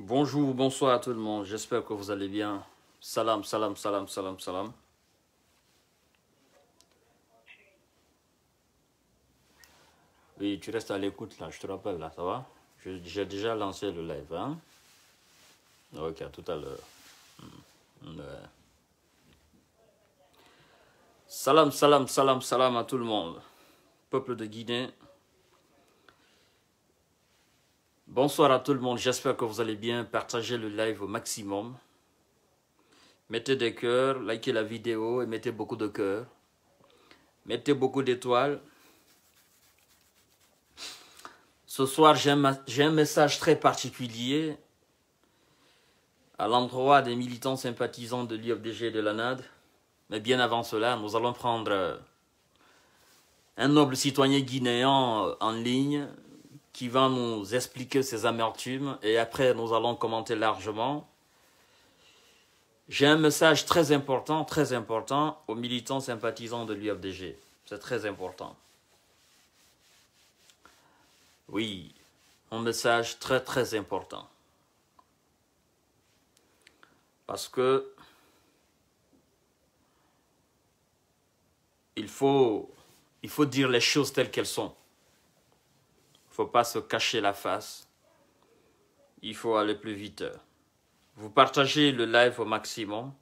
Bonjour, bonsoir à tout le monde. J'espère que vous allez bien. Salam, salam, salam, salam, salam. Oui, tu restes à l'écoute là, je te rappelle là, ça va? J'ai déjà lancé le live, hein? Ok, à tout à l'heure. Ouais. Salam, salam, salam, salam à tout le monde. Peuple de Guinée. Bonsoir à tout le monde, j'espère que vous allez bien. Partagez le live au maximum. Mettez des cœurs, likez la vidéo et mettez beaucoup de cœurs. Mettez beaucoup d'étoiles. Ce soir, j'ai un message très particulier à l'endroit des militants sympathisants de l'UFDG et de l'ANAD. Mais bien avant cela, nous allons prendre un noble citoyen guinéen en ligne qui va nous expliquer ses amertumes et après nous allons commenter largement. J'ai un message très important aux militants sympathisants de l'UFDG. C'est très important. Oui, un message très important. Parce que il faut dire les choses telles qu'elles sont. Il ne faut pas se cacher la face. Il faut aller plus vite. Vous partagez le live au maximum.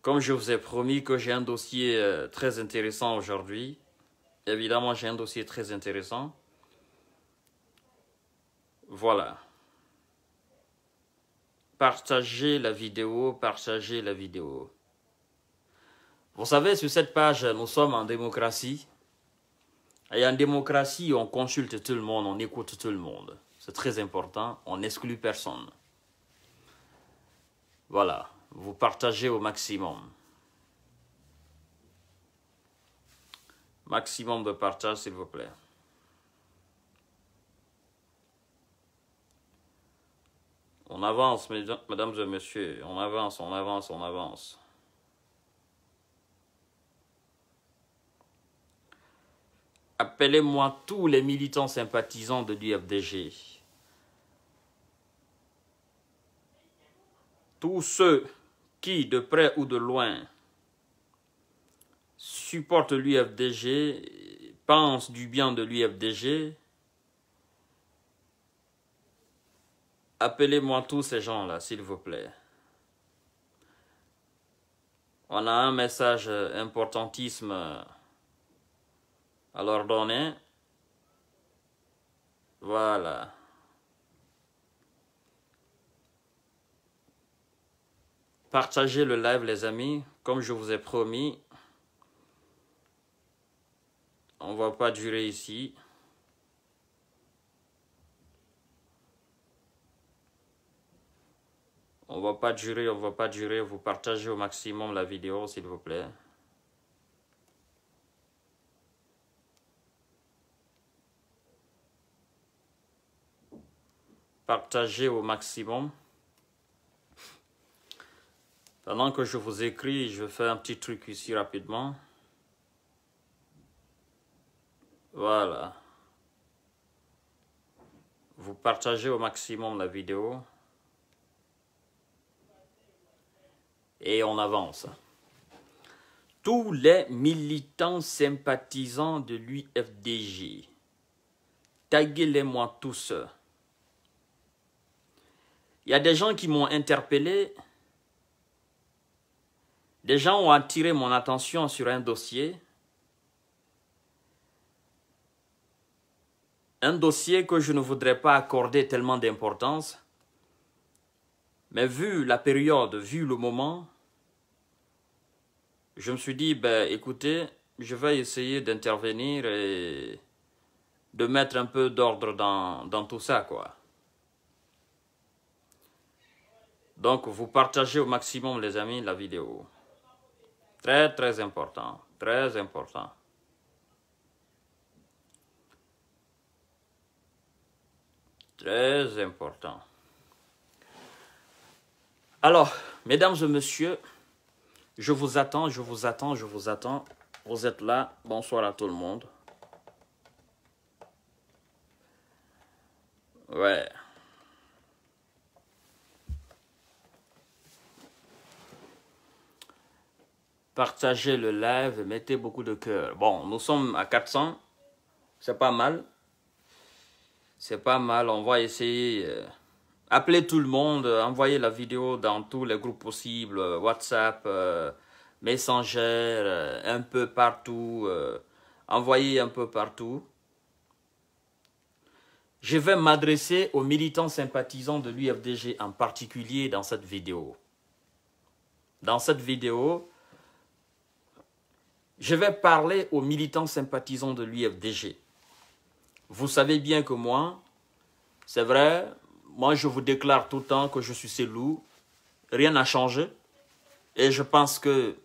Comme je vous ai promis que j'ai un dossier très intéressant aujourd'hui. Évidemment, j'ai un dossier très intéressant. Voilà. Partagez la vidéo, partagez la vidéo. Vous savez, sur cette page, nous sommes en démocratie. Et en démocratie, on consulte tout le monde, on écoute tout le monde. C'est très important, on n'exclut personne. Voilà, vous partagez au maximum. Maximum de partage, s'il vous plaît. On avance, mesdames et messieurs, on avance, on avance, on avance. Appelez-moi tous les militants sympathisants de l'UFDG. Tous ceux qui, de près ou de loin, supportent l'UFDG, pensent du bien de l'UFDG, appelez-moi tous ces gens-là, s'il vous plaît. On a un message importantissime à leur donner. Voilà. Partagez le live, les amis, comme je vous ai promis. On ne va pas durer ici. On va pas durer. Vous partagez au maximum la vidéo, s'il vous plaît. Partagez au maximum. Pendant que je vous écris, je fais un petit truc ici rapidement. Voilà. Vous partagez au maximum la vidéo. Et on avance. Tous les militants sympathisants de l'UFDG, taguez-les-moi tous. Il y a des gens qui m'ont interpellé. Des gens ont attiré mon attention sur un dossier. Un dossier que je ne voudrais pas accorder tellement d'importance. Mais vu la période, vu le moment, je me suis dit, ben écoutez, je vais essayer d'intervenir et de mettre un peu d'ordre dans tout ça, quoi. Donc, vous partagez au maximum, les amis, la vidéo. Très important, très important. Très important. Alors, mesdames et messieurs, je vous attends. Vous êtes là. Bonsoir à tout le monde. Ouais. Partagez le live, mettez beaucoup de cœur. Bon, nous sommes à 400. C'est pas mal. C'est pas mal. On va essayer. Appelez tout le monde. Envoyez la vidéo dans tous les groupes possibles. WhatsApp, Messenger, un peu partout. Envoyez un peu partout. Je vais m'adresser aux militants sympathisants de l'UFDG en particulier dans cette vidéo. Dans cette vidéo, je vais parler aux militants sympathisants de l'UFDG. Vous savez bien que moi, c'est vrai, moi je vous déclare tout le temps que je suis Cellou. Rien n'a changé. Et je pense que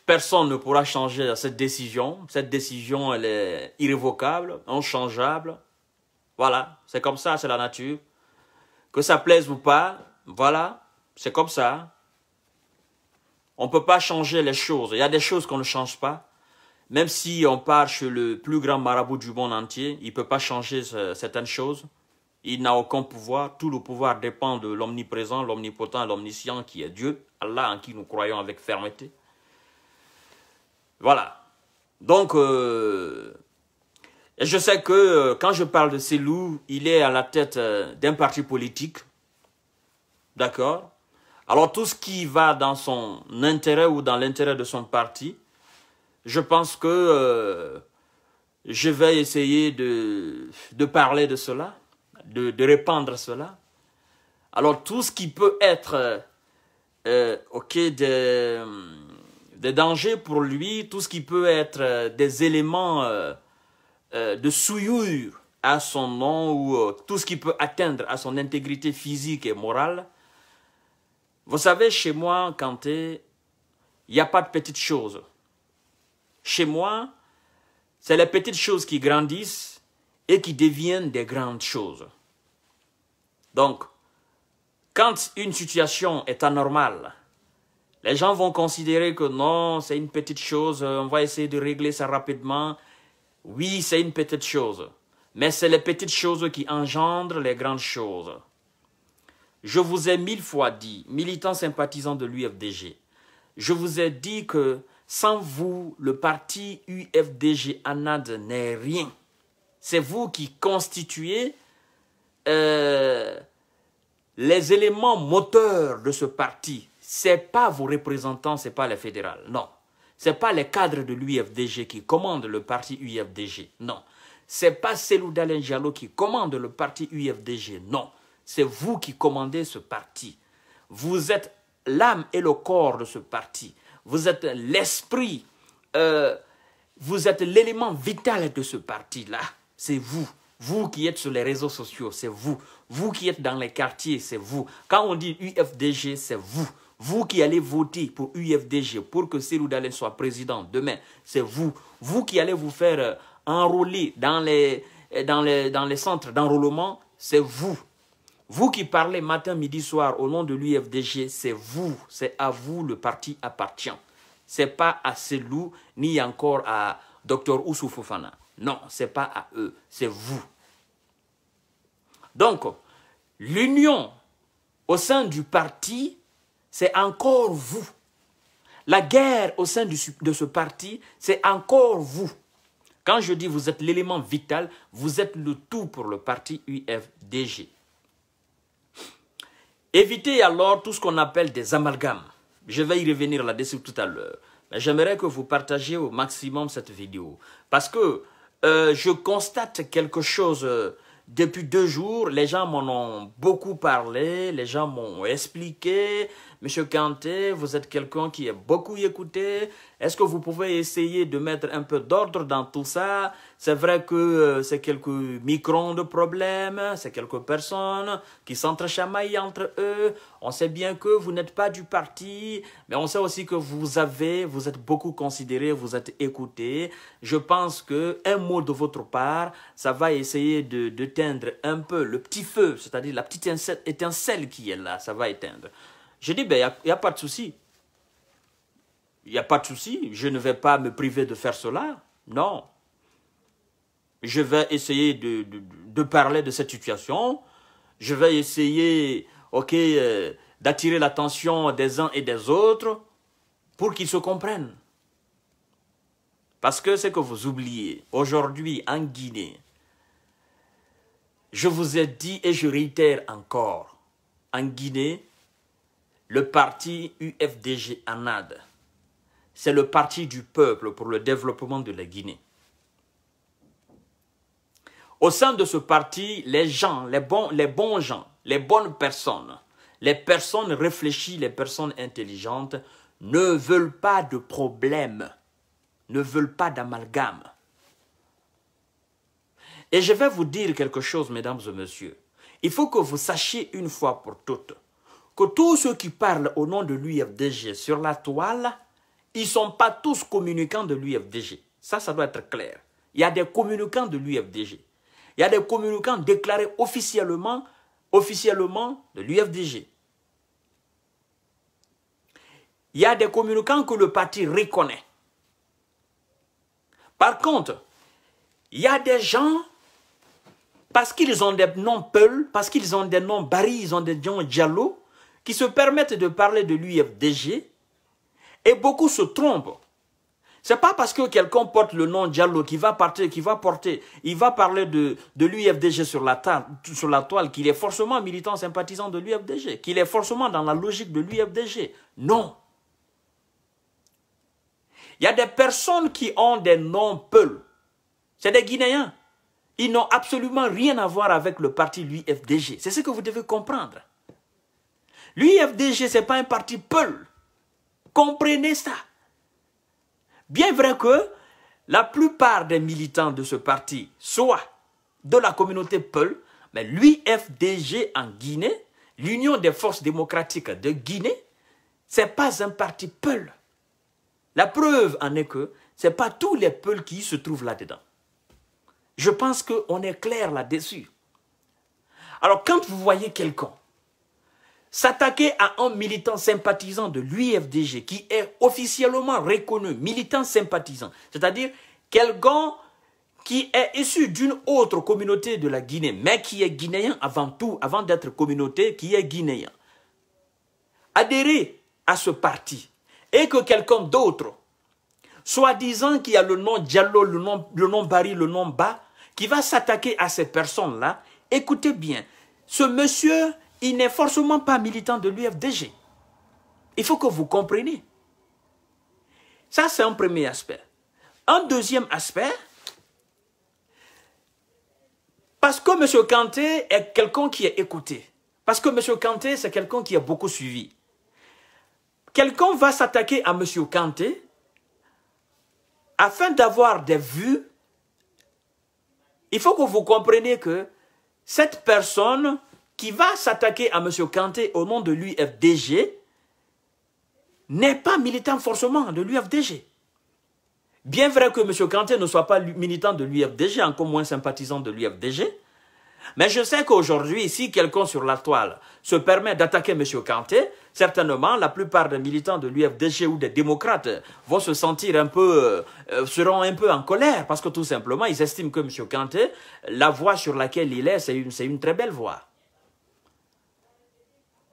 personne ne pourra changer cette décision. Cette décision, elle est irrévocable, inchangeable. Voilà, c'est comme ça, c'est la nature. Que ça plaise ou pas, voilà, c'est comme ça. On ne peut pas changer les choses. Il y a des choses qu'on ne change pas. Même si on part chez le plus grand marabout du monde entier, il ne peut pas changer certaines choses. Il n'a aucun pouvoir. Tout le pouvoir dépend de l'omniprésent, l'omnipotent, l'omniscient qui est Dieu, Allah en qui nous croyons avec fermeté. Voilà. Donc, je sais que quand je parle de Cellou, il est à la tête d'un parti politique. D'accord? Alors, tout ce qui va dans son intérêt ou dans l'intérêt de son parti, je pense que je vais essayer de parler de cela, de répandre cela. Alors, tout ce qui peut être des dangers pour lui, tout ce qui peut être des éléments de souillure à son nom ou tout ce qui peut atteindre à son intégrité physique et morale. Vous savez, chez moi, Kanté, il n'y a pas de petites choses. Chez moi, c'est les petites choses qui grandissent et qui deviennent des grandes choses. Donc, quand une situation est anormale, les gens vont considérer que non, c'est une petite chose, on va essayer de régler ça rapidement. Oui, c'est une petite chose, mais c'est les petites choses qui engendrent les grandes choses. Je vous ai 1000 fois dit, militants sympathisants de l'UFDG, je vous ai dit que sans vous, le parti UFDG ANAD n'est rien. C'est vous qui constituez les éléments moteurs de ce parti. Ce n'est pas vos représentants, ce n'est pas les fédérales, non. Ce n'est pas les cadres de l'UFDG qui commandent le parti UFDG, non. Ce n'est pas Cellou Dalein Diallo qui commande le parti UFDG, non. C'est vous qui commandez ce parti. Vous êtes l'âme et le corps de ce parti. Vous êtes l'esprit. Vous êtes l'élément vital de ce parti-là. C'est vous. Vous qui êtes sur les réseaux sociaux, c'est vous. Vous qui êtes dans les quartiers, c'est vous. Quand on dit UFDG, c'est vous. Vous qui allez voter pour UFDG, pour que Cellou Dalein soit président demain, c'est vous. Vous qui allez vous faire enrôler dans les centres d'enrôlement, c'est vous. Vous qui parlez matin, midi, soir au nom de l'UFDG, c'est vous. C'est à vous le parti appartient. Ce n'est pas à Cellou, ni encore à Dr Ousou Fofana. Non, ce n'est pas à eux, c'est vous. Donc, l'union au sein du parti, c'est encore vous. La guerre au sein de ce parti, c'est encore vous. Quand je dis vous êtes l'élément vital, vous êtes le tout pour le parti UFDG. Évitez alors tout ce qu'on appelle des amalgames. Je vais y revenir là-dessus tout à l'heure. Mais j'aimerais que vous partagiez au maximum cette vidéo. Parce que je constate quelque chose depuis 2 jours. Les gens m'en ont beaucoup parlé. Les gens m'ont expliqué. Monsieur Kanté, vous êtes quelqu'un qui est beaucoup écouté. Est-ce que vous pouvez essayer de mettre un peu d'ordre dans tout ça? C'est vrai que c'est quelques microns de problèmes, c'est quelques personnes qui s'entrechamaillent entre eux. On sait bien que vous n'êtes pas du parti, mais on sait aussi que vous êtes beaucoup considéré, vous êtes écouté. Je pense qu'un mot de votre part, ça va essayer de teindre un peu le petit feu, c'est-à-dire la petite étincelle qui est là, ça va éteindre. Je dis, ben, il n'y a pas de souci. Il n'y a pas de souci. Je ne vais pas me priver de faire cela. Non. Je vais essayer de parler de cette situation. Je vais essayer, d'attirer l'attention des uns et des autres. pour qu'ils se comprennent. Parce que c'est que vous oubliez, aujourd'hui en Guinée, je vous ai dit et je réitère encore, en Guinée, le parti UFDG ANAD, c'est le parti du peuple pour le développement de la Guinée. Au sein de ce parti, les gens, les bons gens, les bonnes personnes, les personnes réfléchies, les personnes intelligentes ne veulent pas de problème, ne veulent pas d'amalgame. Et je vais vous dire quelque chose, mesdames et messieurs. Il faut que vous sachiez une fois pour toutes que tous ceux qui parlent au nom de l'UFDG sur la toile, ils ne sont pas tous communicants de l'UFDG. Ça doit être clair. Il y a des communicants de l'UFDG. Il y a des communicants déclarés officiellement de l'UFDG. Il y a des communicants que le parti reconnaît. Par contre, il y a des gens, parce qu'ils ont des noms Peul, parce qu'ils ont des noms Barry, ils ont des noms Diallo, qui se permettent de parler de l'UFDG, et beaucoup se trompent. Ce n'est pas parce que quelqu'un porte le nom Diallo il va parler de l'UFDG sur la toile, qu'il est forcément militant sympathisant de l'UFDG, qu'il est forcément dans la logique de l'UFDG. Non. Il y a des personnes qui ont des noms Peul. C'est des Guinéens. Ils n'ont absolument rien à voir avec le parti l'UFDG. C'est ce que vous devez comprendre. L'UFDG, ce n'est pas un parti Peul. Comprenez ça. Bien vrai que la plupart des militants de ce parti soient de la communauté Peul, mais l'UFDG en Guinée, l'Union des forces démocratiques de Guinée, ce n'est pas un parti Peul. La preuve en est que ce n'est pas tous les Peuls qui se trouvent là-dedans. Je pense qu'on est clair là-dessus. Alors quand vous voyez quelqu'un s'attaquer à un militant sympathisant de l'UFDG qui est officiellement reconnu militant sympathisant, c'est-à-dire quelqu'un qui est issu d'une autre communauté de la Guinée, mais qui est guinéen avant tout, avant d'être communauté, qui est guinéen, adhérer à ce parti et que quelqu'un d'autre, soi-disant qui a le nom Diallo, le nom Barry, le nom Ba, qui va s'attaquer à ces personnes-là, écoutez bien, ce monsieur, il n'est forcément pas militant de l'UFDG. Il faut que vous compreniez. Ça, c'est un premier aspect. Un deuxième aspect, parce que M. Kanté est quelqu'un qui est écouté. Parce que M. Kanté, c'est quelqu'un qui a beaucoup suivi. Quelqu'un va s'attaquer à M. Kanté afin d'avoir des vues. Il faut que vous compreniez que cette personne qui va s'attaquer à M. Kanté au nom de l'UFDG n'est pas militant forcément de l'UFDG. Bien vrai que M. Kanté ne soit pas militant de l'UFDG, encore moins sympathisant de l'UFDG, mais je sais qu'aujourd'hui, si quelqu'un sur la toile se permet d'attaquer M. Kanté, certainement la plupart des militants de l'UFDG ou des démocrates vont se sentir seront un peu en colère, parce que tout simplement, ils estiment que M. Kanté, la voie sur laquelle il est, c'est une très belle voie.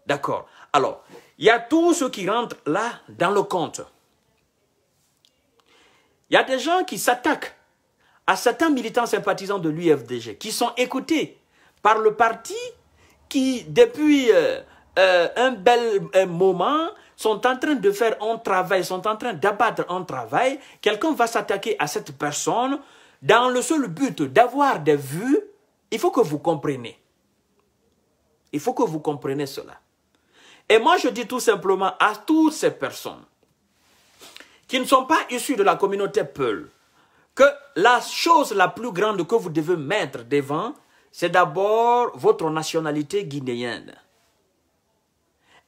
D'accord. Alors, il y a tout ce qui rentre là dans le compte. Il y a des gens qui s'attaquent à certains militants sympathisants de l'UFDG, qui sont écoutés par le parti qui, depuis un bel moment, sont en train de faire un travail, sont en train d'abattre un travail. Quelqu'un va s'attaquer à cette personne dans le seul but d'avoir des vues. Il faut que vous compreniez. Il faut que vous compreniez cela. Et moi, je dis tout simplement à toutes ces personnes qui ne sont pas issues de la communauté Peul, que la chose la plus grande que vous devez mettre devant, c'est d'abord votre nationalité guinéenne.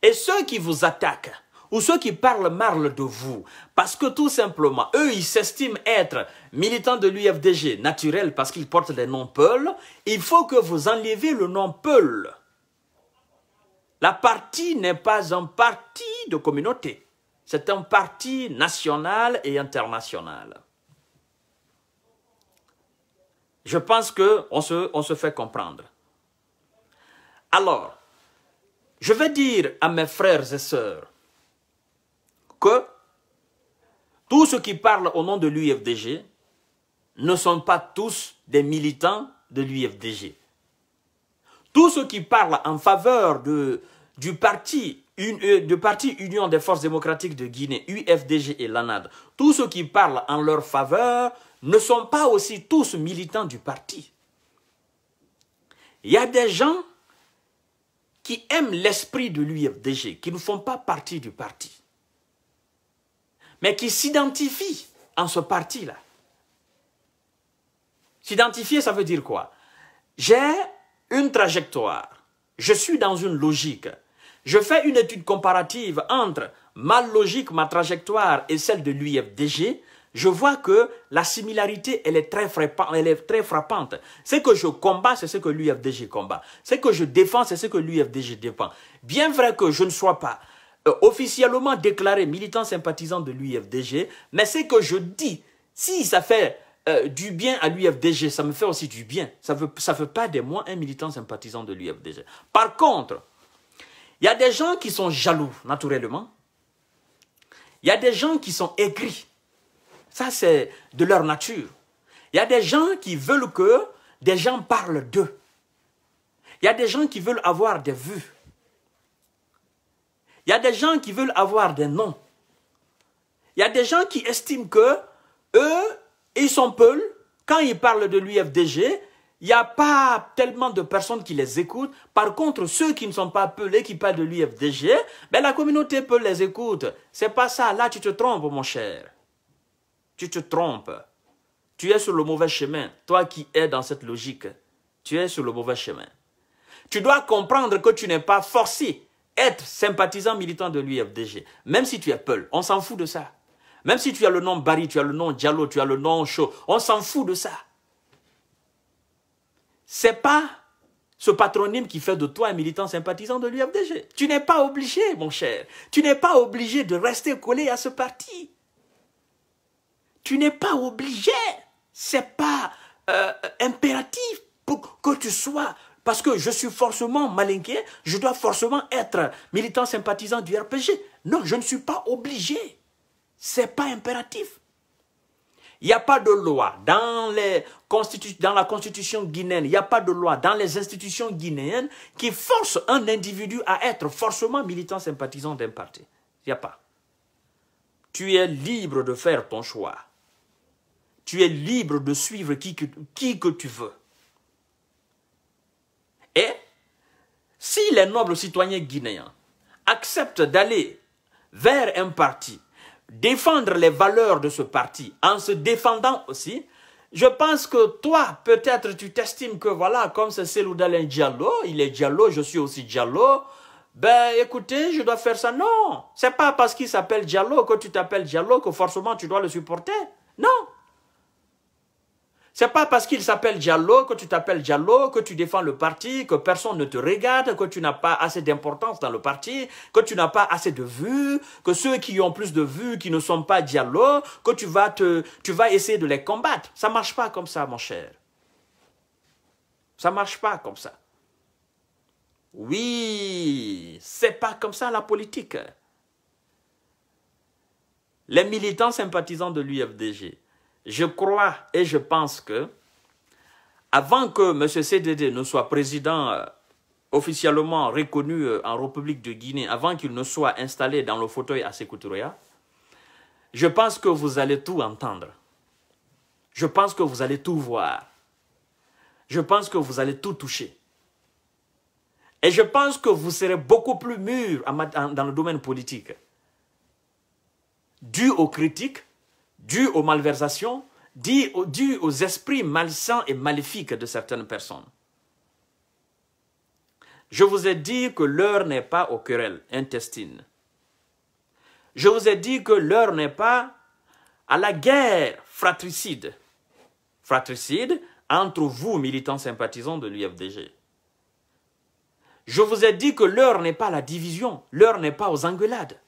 Et ceux qui vous attaquent, ou ceux qui parlent mal de vous, parce que tout simplement, eux, ils s'estiment être militants de l'UFDG naturel parce qu'ils portent les noms Peul, il faut que vous enleviez le nom Peul. La partie n'est pas un parti de communauté. C'est un parti national et international. Je pense qu'on se fait comprendre. Alors, je vais dire à mes frères et sœurs que Tous ceux qui parlent au nom de l'UFDG ne sont pas tous des militants de l'UFDG. Tous ceux qui parlent en faveur du parti Union des Forces démocratiques de Guinée, UFDG et l'ANAD, tous ceux qui parlent en leur faveur ne sont pas aussi tous militants du parti. Il y a des gens qui aiment l'esprit de l'UFDG, qui ne font pas partie du parti, mais qui s'identifient en ce parti-là. S'identifier, ça veut dire quoi? J'ai une trajectoire, je suis dans une logique. Je fais une étude comparative entre ma logique, ma trajectoire et celle de l'UFDG. Je vois que la similarité, elle est très frappante. Ce que je combats, c'est ce que l'UFDG combat. Ce que je défends, c'est ce que l'UFDG défend. Bien vrai que je ne sois pas officiellement déclaré militant sympathisant de l'UFDG, mais ce que je dis, si ça fait du bien à l'UFDG, ça me fait aussi du bien. Ça fait pas de moi un militant sympathisant de l'UFDG. Par contre, il y a des gens qui sont jaloux, naturellement. Il y a des gens qui sont aigris. Ça, c'est de leur nature. Il y a des gens qui veulent que des gens parlent d'eux. Il y a des gens qui veulent avoir des vues. Il y a des gens qui veulent avoir des noms. Il y a des gens qui estiment que eux, ils sont peuls. Quand ils parlent de l'UFDG, il n'y a pas tellement de personnes qui les écoutent. Par contre, ceux qui ne sont pas peulés, qui parlent de l'UFDG, ben la communauté peut les écouter. C'est pas ça. Là, tu te trompes, mon cher. Tu te trompes. Tu es sur le mauvais chemin. Toi qui es dans cette logique, tu es sur le mauvais chemin. Tu dois comprendre que tu n'es pas forcé être sympathisant militant de l'UFDG. Même si tu es peul, on s'en fout de ça. Même si tu as le nom Barry, tu as le nom Diallo, tu as le nom Cho, on s'en fout de ça. C'est pas ce patronyme qui fait de toi un militant sympathisant de l'UFDG. Tu n'es pas obligé, mon cher. Tu n'es pas obligé de rester collé à ce parti. Tu n'es pas obligé. C'est pas impératif pour que tu sois. Parce que je suis forcément malinqué, je dois forcément être militant sympathisant du RPG. Non, je ne suis pas obligé. C'est pas impératif. Il n'y a pas de loi dans la constitution guinéenne, il n'y a pas de loi dans les institutions guinéennes qui force un individu à être forcément militant sympathisant d'un parti. Il n'y a pas. Tu es libre de faire ton choix. Tu es libre de suivre qui que tu veux. Et si les nobles citoyens guinéens acceptent d'aller vers un parti, défendre les valeurs de ce parti en se défendant aussi, je pense que toi, peut-être tu t'estimes que voilà, comme c'est Cellou Dalein Diallo, il est Diallo, je suis aussi Diallo, ben écoutez, je dois faire ça. Non, c'est pas parce qu'il s'appelle Diallo que tu t'appelles Diallo que forcément tu dois le supporter. Non. C'est pas parce qu'il s'appelle Diallo que tu t'appelles Diallo, que tu défends le parti, que personne ne te regarde, que tu n'as pas assez d'importance dans le parti, que tu n'as pas assez de vues, que ceux qui ont plus de vues, qui ne sont pas Diallo, que tu vas essayer de les combattre. Ça ne marche pas comme ça, mon cher. Ça ne marche pas comme ça. Oui, c'est pas comme ça la politique. Les militants sympathisants de l'UFDG, je crois et je pense que, avant que M. CDD ne soit président officiellement reconnu en République de Guinée, avant qu'il ne soit installé dans le fauteuil à Sékou Touré, je pense que vous allez tout entendre. Je pense que vous allez tout voir. Je pense que vous allez tout toucher. Et je pense que vous serez beaucoup plus mûr dans le domaine politique. Dû aux critiques, dû aux malversations, dû aux esprits malsains et maléfiques de certaines personnes. Je vous ai dit que l'heure n'est pas aux querelles intestines. Je vous ai dit que l'heure n'est pas à la guerre fratricide. Fratricide entre vous, militants sympathisants de l'UFDG. Je vous ai dit que l'heure n'est pas à la division, l'heure n'est pas aux engueulades.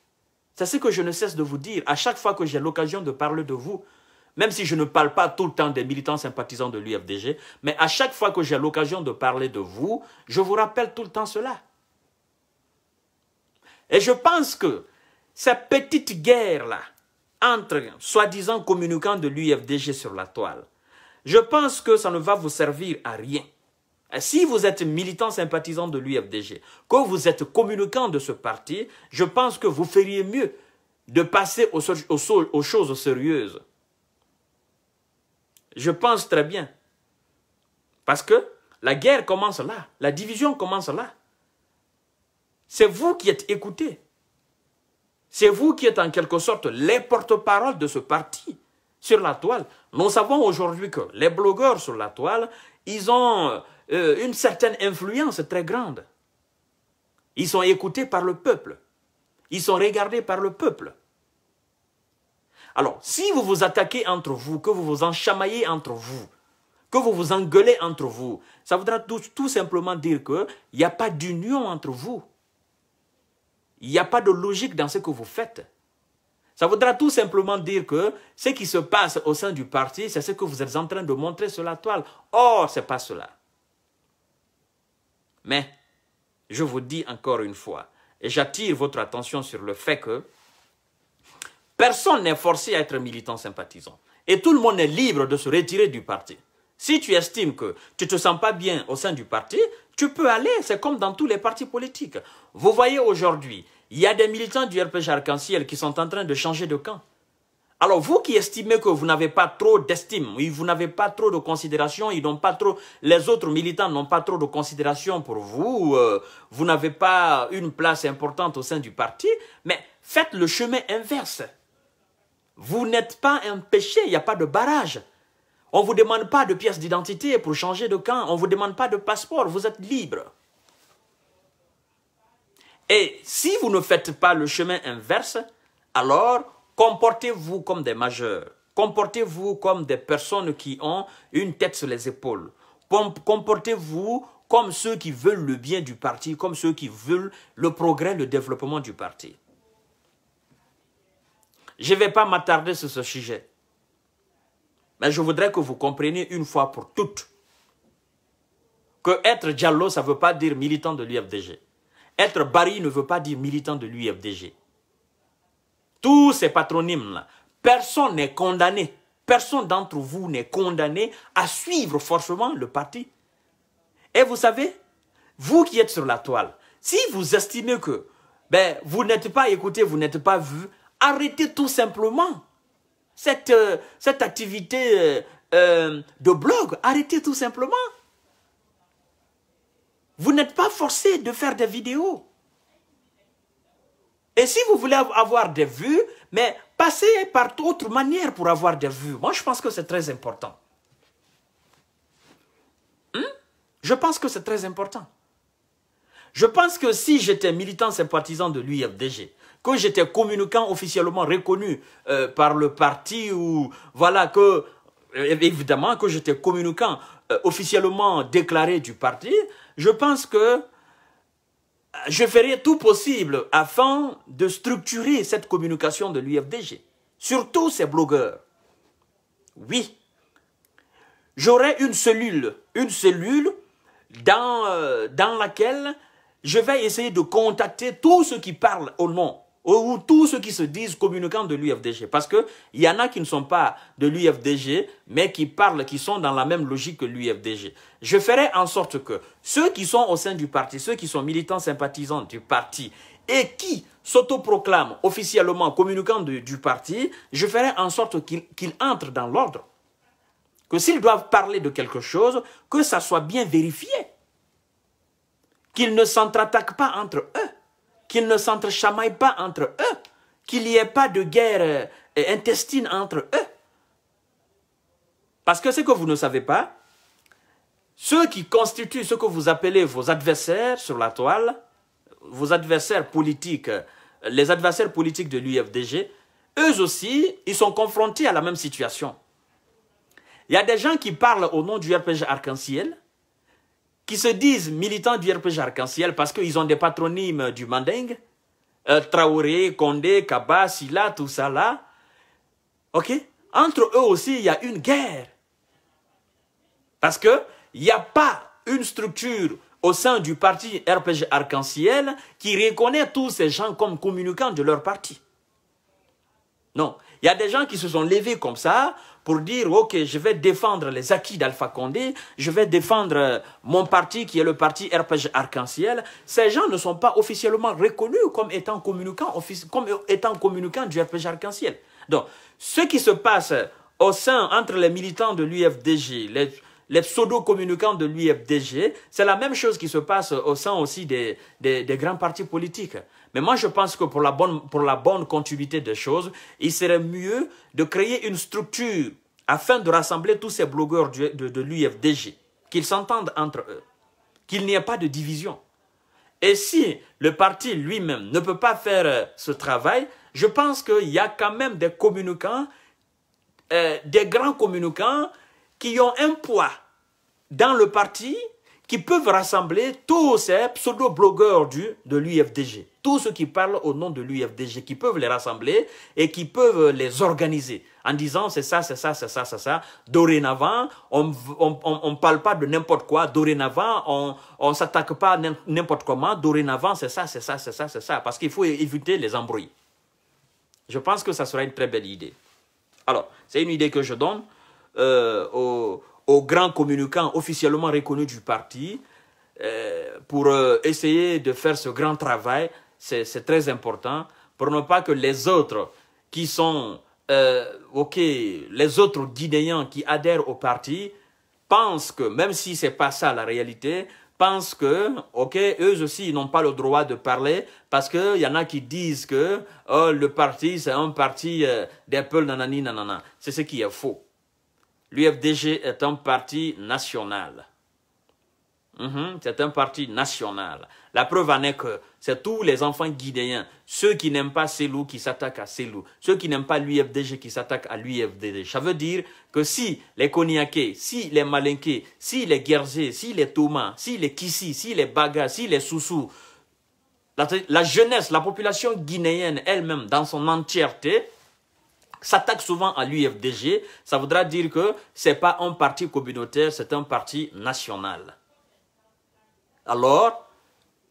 C'est ce que je ne cesse de vous dire à chaque fois que j'ai l'occasion de parler de vous, même si je ne parle pas tout le temps des militants sympathisants de l'UFDG, mais à chaque fois que j'ai l'occasion de parler de vous, je vous rappelle tout le temps cela. Et je pense que cette petite guerre-là, entre soi-disant communicants de l'UFDG sur la toile, je pense que ça ne va vous servir à rien. Si vous êtes militant sympathisant de l'UFDG, que vous êtes communicant de ce parti, je pense que vous feriez mieux de passer aux choses sérieuses. Je pense très bien. Parce que la guerre commence là, la division commence là. C'est vous qui êtes écoutés. C'est vous qui êtes en quelque sorte les porte-parole de ce parti sur la toile. Nous savons aujourd'hui que les blogueurs sur la toile, ils ont une certaine influence très grande. Ils sont écoutés par le peuple. Ils sont regardés par le peuple. Alors, si vous vous attaquez entre vous, que vous vous enchamaillez entre vous, que vous vous engueulez entre vous, ça voudra tout simplement dire qu'il n'y a pas d'union entre vous. Il n'y a pas de logique dans ce que vous faites. Ça voudra tout simplement dire que ce qui se passe au sein du parti, c'est ce que vous êtes en train de montrer sur la toile. Or, ce n'est pas cela. Mais, je vous dis encore une fois, et j'attire votre attention sur le fait que personne n'est forcé à être militant sympathisant. Et tout le monde est libre de se retirer du parti. Si tu estimes que tu ne te sens pas bien au sein du parti, tu peux aller, c'est comme dans tous les partis politiques. Vous voyez aujourd'hui, il y a des militants du RPG Arc-en-Ciel qui sont en train de changer de camp. Alors vous qui estimez que vous n'avez pas trop d'estime, vous n'avez pas trop de considération, les autres militants n'ont pas trop de considération pour vous, vous n'avez pas une place importante au sein du parti, mais faites le chemin inverse. Vous n'êtes pas empêché, il n'y a pas de barrage. On ne vous demande pas de pièce d'identité pour changer de camp, on ne vous demande pas de passeport, vous êtes libre. Et si vous ne faites pas le chemin inverse, alors comportez-vous comme des majeurs. Comportez-vous comme des personnes qui ont une tête sur les épaules. Comportez-vous comme ceux qui veulent le bien du parti, comme ceux qui veulent le progrès, le développement du parti. Je ne vais pas m'attarder sur ce sujet. Mais je voudrais que vous compreniez une fois pour toutes que être Diallo, ça ne veut pas dire militant de l'UFDG. Être Barry ne veut pas dire militant de l'UFDG. Tous ces patronymes-là, personne n'est condamné, personne d'entre vous n'est condamné à suivre forcément le parti. Et vous savez, vous qui êtes sur la toile, si vous estimez que vous n'êtes pas écouté, vous n'êtes pas vu, arrêtez tout simplement cette activité de blog. Arrêtez tout simplement. Vous n'êtes pas forcé de faire des vidéos. Et si vous voulez avoir des vues, mais passez par d'autres manières pour avoir des vues. Moi, je pense que c'est très important. Je pense que c'est très important. Je pense que si j'étais militant sympathisant de l'UFDG, que j'étais communicant officiellement reconnu par le parti, ou voilà, que évidemment que j'étais communicant officiellement déclaré du parti, je pense que je ferai tout possible afin de structurer cette communication de l'UFDG. Surtout ces blogueurs. Oui. J'aurai une cellule dans laquelle je vais essayer de contacter tous ceux qui parlent au nom, ou tous ceux qui se disent communicants de l'UFDG. Parce qu'il y en a qui ne sont pas de l'UFDG, mais qui parlent, qui sont dans la même logique que l'UFDG. Je ferai en sorte que ceux qui sont au sein du parti, ceux qui sont militants sympathisants du parti, et qui s'autoproclament officiellement communicants du parti, je ferai en sorte qu'ils entrent dans l'ordre. Que s'ils doivent parler de quelque chose, que ça soit bien vérifié. Qu'ils ne s'entre-attaquent pas entre eux. Qu'ils ne s'entre-chamaillent pas entre eux. Qu'il n'y ait pas de guerre intestine entre eux. Parce que ce que vous ne savez pas, ceux qui constituent ce que vous appelez vos adversaires sur la toile, vos adversaires politiques, les adversaires politiques de l'UFDG, eux aussi, ils sont confrontés à la même situation. Il y a des gens qui parlent au nom du RPG Arc-en-Ciel, qui se disent militants du RPG Arc-en-Ciel parce qu'ils ont des patronymes du Manding, Traoré, Condé, Kaba, Silla, tout ça là. Ok? Entre eux aussi, il y a une guerre. Parce qu'il n'y a pas une structure au sein du parti RPG Arc-en-Ciel qui reconnaît tous ces gens comme communicants de leur parti. Non. Il y a des gens qui se sont levés comme ça pour dire, ok, je vais défendre les acquis d'Alpha Condé, je vais défendre mon parti qui est le parti RPG Arc-en-Ciel. Ces gens ne sont pas officiellement reconnus comme étant communicants du RPG Arc-en-Ciel. Donc, ce qui se passe au sein, entre les militants de l'UFDG, les pseudo-communicants de l'UFDG, c'est la même chose qui se passe au sein aussi des grands partis politiques. Mais moi, je pense que pour la bonne continuité des choses, il serait mieux de créer une structure afin de rassembler tous ces blogueurs de l'UFDG, qu'ils s'entendent entre eux, qu'il n'y ait pas de division. Et si le parti lui-même ne peut pas faire ce travail, je pense qu'il y a quand même des communicants, des grands communicants qui ont un poids dans le parti, qui peuvent rassembler tous ces pseudo-blogueurs de l'UFDG, tous ceux qui parlent au nom de l'UFDG, qui peuvent les rassembler et qui peuvent les organiser en disant c'est ça, c'est ça, c'est ça, c'est ça. Dorénavant, on ne parle pas de n'importe quoi. Dorénavant, on ne s'attaque pas n'importe comment. Dorénavant, c'est ça, c'est ça, c'est ça, c'est ça. Parce qu'il faut éviter les embrouilles. Je pense que ça sera une très belle idée. Alors, c'est une idée que je donne aux grands communicants officiellement reconnus du parti pour essayer de faire ce grand travail. C'est très important pour ne pas que les autres qui sont, les autres Guinéens qui adhèrent au parti pensent que, même si ce n'est pas ça la réalité, pensent que, eux aussi, ils n'ont pas le droit de parler parce qu'il y en a qui disent que le parti, c'est un parti des peuples, nanani, nanana. C'est ce qui est faux. L'UFDG est un parti national. C'est un parti national. La preuve en est que c'est tous les enfants guinéens, ceux qui n'aiment pas Selou qui s'attaquent à Selou, ceux qui n'aiment pas l'UFDG qui s'attaquent à l'UFDG. Ça veut dire que si les Koniakés, si les Malinké, si les Guerzé, si les Touma, si les Kissi, si les Baga, si les Soussou, la jeunesse, la population guinéenne elle-même dans son entièreté, s'attaque souvent à l'UFDG, ça voudra dire que ce n'est pas un parti communautaire, c'est un parti national. Alors,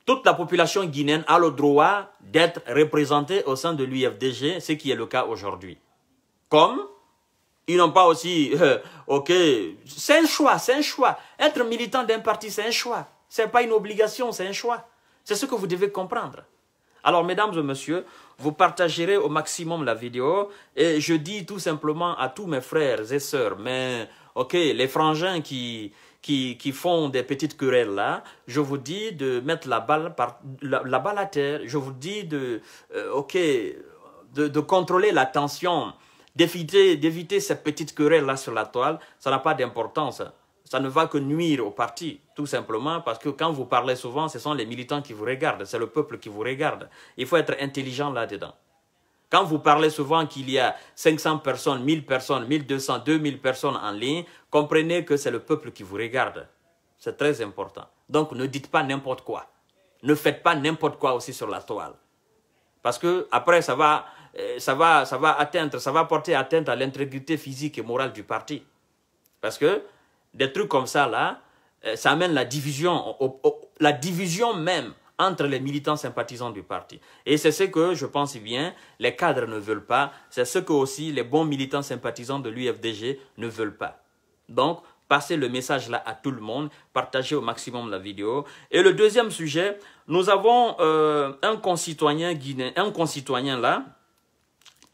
toute la population guinéenne a le droit d'être représentée au sein de l'UFDG, ce qui est le cas aujourd'hui. Comme ils n'ont pas aussi, c'est un choix, c'est un choix. Être militant d'un parti, c'est un choix. Ce n'est pas une obligation, c'est un choix. C'est ce que vous devez comprendre. Alors, mesdames et messieurs, vous partagerez au maximum la vidéo et je dis tout simplement à tous mes frères et sœurs, mais les frangins qui font des petites querelles là, je vous dis de mettre la balle à terre, je vous dis de contrôler la tension, d'éviter ces petites querelles là sur la toile, ça n'a pas d'importance. Ça ne va que nuire au parti, tout simplement, parce que quand vous parlez souvent, ce sont les militants qui vous regardent, c'est le peuple qui vous regarde. Il faut être intelligent là-dedans. Quand vous parlez souvent qu'il y a 500 personnes, 1000 personnes, 1200, 2000 personnes en ligne, comprenez que c'est le peuple qui vous regarde. C'est très important. Donc ne dites pas n'importe quoi. Ne faites pas n'importe quoi aussi sur la toile. Parce que après ça va porter atteinte à l'intégrité physique et morale du parti. Parce que des trucs comme ça, là, ça amène la division même entre les militants sympathisants du parti. Et c'est ce que, je pense bien, les cadres ne veulent pas. C'est ce que aussi les bons militants sympathisants de l'UFDG ne veulent pas. Donc, passez le message là à tout le monde, partagez au maximum la vidéo. Et le deuxième sujet, nous avons un concitoyen guinéen, un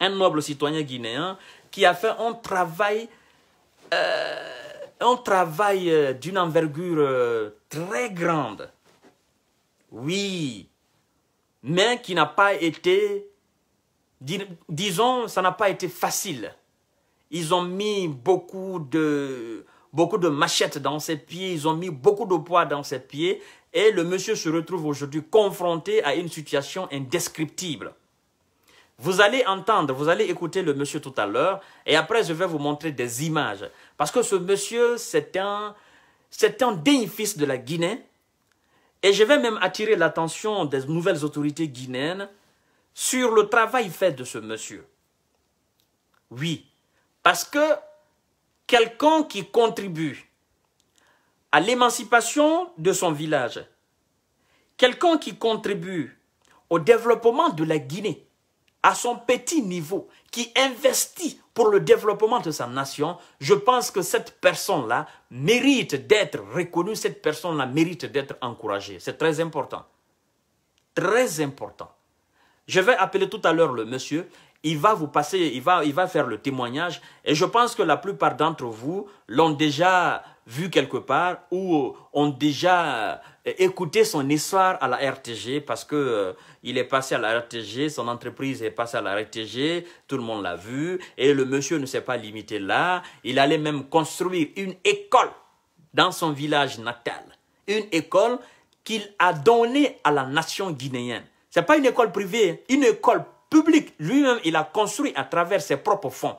noble citoyen guinéen qui a fait un travail d'une envergure très grande. Oui, mais qui n'a pas été, disons, ça n'a pas été facile. Ils ont mis beaucoup de machettes dans ses pieds, ils ont mis beaucoup de poids dans ses pieds, et le monsieur se retrouve aujourd'hui confronté à une situation indescriptible. Vous allez entendre, vous allez écouter le monsieur tout à l'heure, et après je vais vous montrer des images. Parce que ce monsieur, c'est un digne fils de la Guinée, et je vais même attirer l'attention des nouvelles autorités guinéennes sur le travail fait de ce monsieur. Oui, parce que quelqu'un qui contribue à l'émancipation de son village, quelqu'un qui contribue au développement de la Guinée, à son petit niveau, qui investit pour le développement de sa nation, je pense que cette personne-là mérite d'être reconnue, cette personne-là mérite d'être encouragée. C'est très important. Très important. Je vais appeler tout à l'heure le monsieur, il va vous passer, il va faire le témoignage et je pense que la plupart d'entre vous l'ont déjà vu quelque part ou ont déjà écouté son histoire à la RTG parce que il est passé à la RTG, son entreprise est passée à la RTG, tout le monde l'a vu et le monsieur ne s'est pas limité là, il allait même construire une école dans son village natal, une école qu'il a donnée à la nation guinéenne. Ce n'est pas une école privée, une école publique. Lui-même, il a construit à travers ses propres fonds.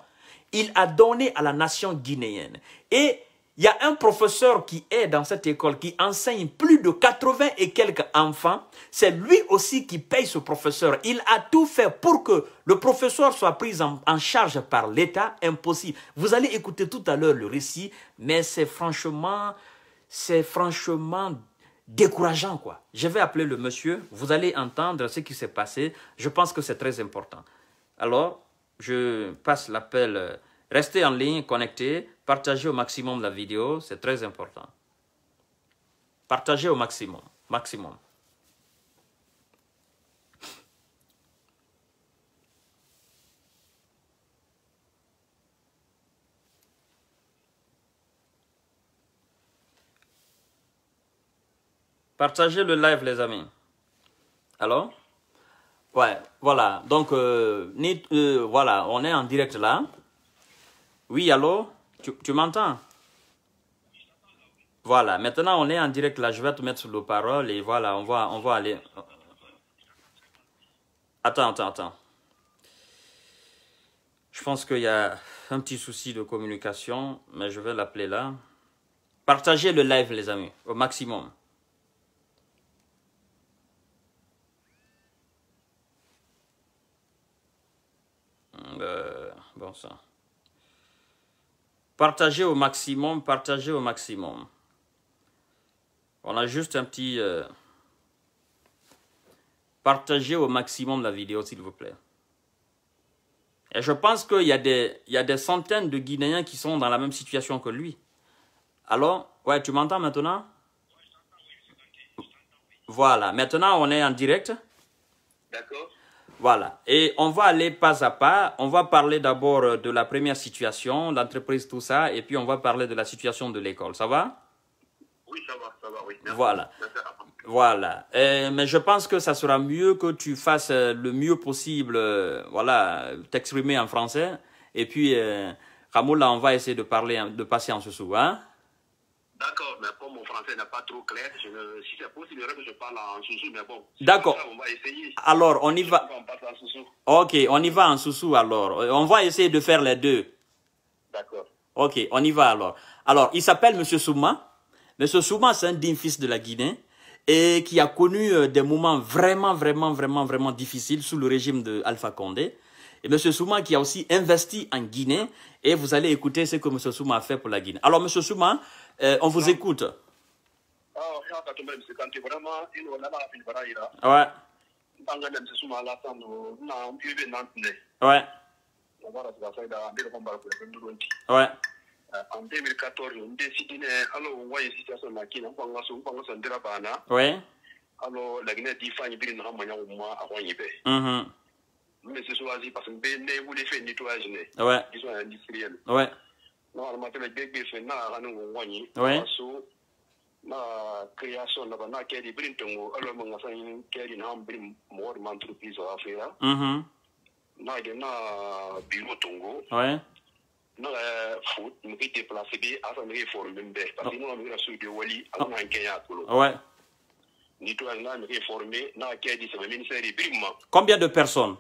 Il a donné à la nation guinéenne. Et il y a un professeur qui est dans cette école, qui enseigne plus de 80 et quelques enfants. C'est lui aussi qui paye ce professeur. Il a tout fait pour que le professeur soit pris en charge par l'État. Impossible. Vous allez écouter tout à l'heure le récit, mais c'est franchement décourageant, quoi. Je vais appeler le monsieur, vous allez entendre ce qui s'est passé. Je pense que c'est très important. Alors, je passe l'appel. Restez en ligne, connectés, partagez au maximum la vidéo, c'est très important. Partagez au maximum, maximum. Partagez le live, les amis. Alors? Ouais, voilà. Donc, voilà, on est en direct là. Oui, allô? Tu m'entends? Voilà, maintenant on est en direct là. Je vais te mettre sur le parole et voilà, on va aller. Attends. Je pense qu'il y a un petit souci de communication, mais je vais l'appeler là. Partagez le live, les amis, au maximum. Bon ça. Partagez au maximum, partagez au maximum. On a juste un petit... partagez au maximum la vidéo, s'il vous plaît. Et je pense qu'il y a des centaines de Guinéens qui sont dans la même situation que lui. Alors, ouais, tu m'entends maintenant? Voilà, maintenant on est en direct. D'accord. Voilà, et on va aller pas à pas. On va parler d'abord de la première situation, l'entreprise, tout ça, et puis on va parler de la situation de l'école. Ça va? Oui, ça va, oui. Merci. Voilà. Merci. Voilà. Mais je pense que ça sera mieux que tu fasses le mieux possible, voilà, t'exprimer en français. Et puis, Ramoula, on va essayer de passer en sous-sous, hein? D'accord, mais comme mon français n'est pas trop clair, si c'est possible, que je parle en sous-sous, mais bon. D'accord. On va essayer. Alors, on y va. On passe en sous-sous. Ok, on y va en sous-sous alors. On va essayer de faire les deux. D'accord. Ok, on y va alors. Alors, il s'appelle M. Souma. M. Souma, c'est un digne fils de la Guinée et qui a connu des moments vraiment difficiles sous le régime de Alpha Condé. Et M. Souma qui a aussi investi en Guinée et vous allez écouter ce que M. Souma a fait pour la Guinée. Alors, M. Souma, on vous écoute. Ouais. Ouais. Ouais. En 2014, on décide alors on voit une situation là qui n'a pas ouais. Alors la Guinée dit qu'il y a un moyen au moins à Wanyibé. Mais c'est choisi parce que Ben voulait faire nettoyage. Ouais. Ils sont industriels. Ouais. Non, on m'a dit que fait na Hanou Wanyi. Ouais. Na création là na Kelly Brintongo alors mon ancien Kelly na brim mort entreprise à faire. Na bureau Tongo. Ouais. Non, foot, nous avons déplacé à ce réforme parce que nous avons reçu de Wali à un Kenya. Ouais. Nous avons réformé, nous avons dit que le ministère est brimant. Combien de personnes?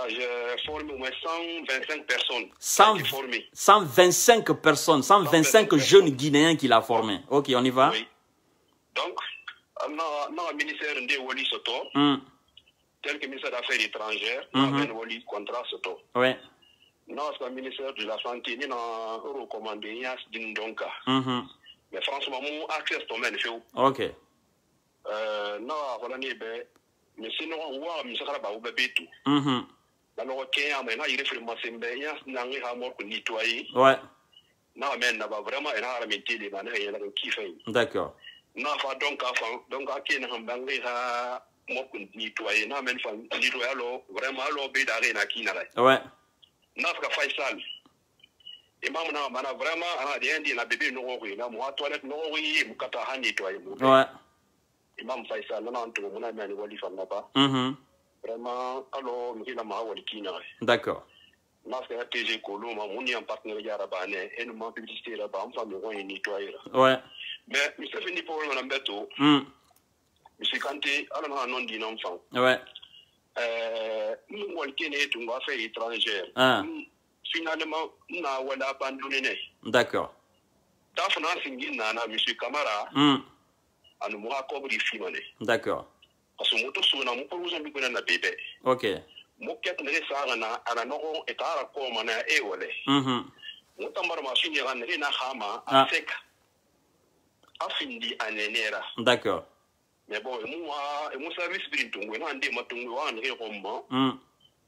J'ai formé au moins 125 personnes. 125 personnes, 125 jeunes Guinéens qu'il a formés. Ok, on y va? Oui. Donc, nous avons le ministère de Wali Soto, tel que le ministère des Affaires étrangères, nous avons Wali contrat Soto. Oui. Non, c'est le ministère de la Santé, nous avons recommandé Yas Dindonka. Mais franchement, mon accès au domaine fait. Ok. Non, voilà, mais sinon on voit mais ça va au bébé tout alors qu'il y a maintenant il réfère moi c'est bien n'a rien à moi pour nettoyer ouais non mais n'a pas vraiment elle a remetté les manières il y a qui fait d'accord n'a pas donc à qui n'a pas ha moi pour nettoyer non mais enfin nettoyer alors vraiment alors béda rien qui n'a ouais n'a pas fait ça et maman n'a mana vraiment ana des indi na bébé no oui na moi toilette no oui mukata ha nettoyer ouais imam Faisal non on trouve mon ami wali fan là-bas vraiment alors nous il a ma wali kina d'accord parce que TG Kolo ma mon en partenariat rabané et nous ma publicité là-bas on va me voir nettoyer ouais mais monsieur fini pour on ambeto monsieur Kanté alors non dit non enfant ouais nous wali kene tu va faire étranger finalement na wala abandonné d'accord ta finance ngina na monsieur Camara anu mo akobri fimane d'accord parce que moto sona mo ko uzambi kuna na bébé ok mo ket ne sa na ana no etara ko mana e wole mo tambar machine ya ne na khama afeka afindi anenera d'accord mais bon mo service brintungu na ande matungu wa ne rombo